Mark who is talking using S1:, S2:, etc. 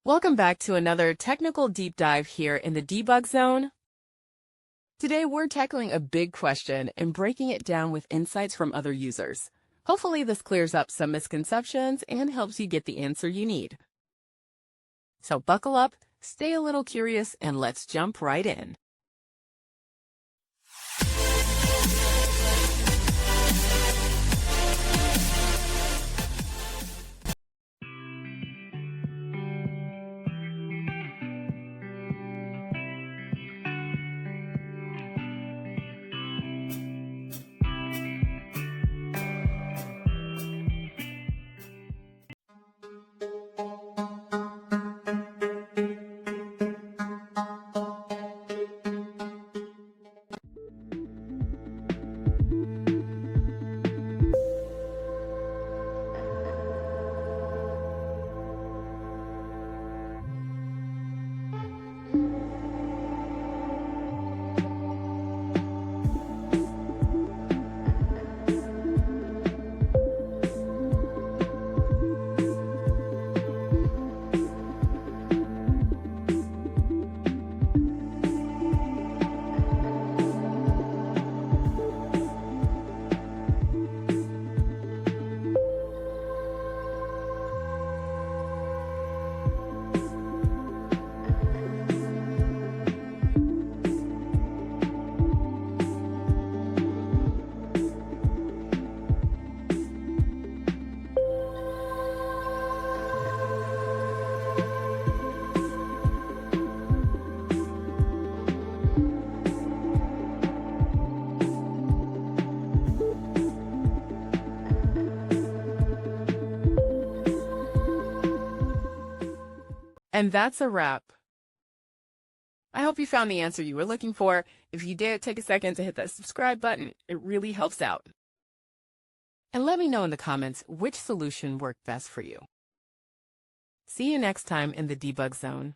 S1: Welcome back to another technical deep dive here in the debug zone. Today we're tackling a big question and breaking it down with insights from other users. Hopefully this clears up some misconceptions and helps you get the answer you need. So buckle up, stay a little curious, and let's jump right in. And that's a wrap. I hope you found the answer you were looking for. If you did, take a second to hit that subscribe button. It really helps out. And let me know in the comments which solution worked best for you. See you next time in the debug zone.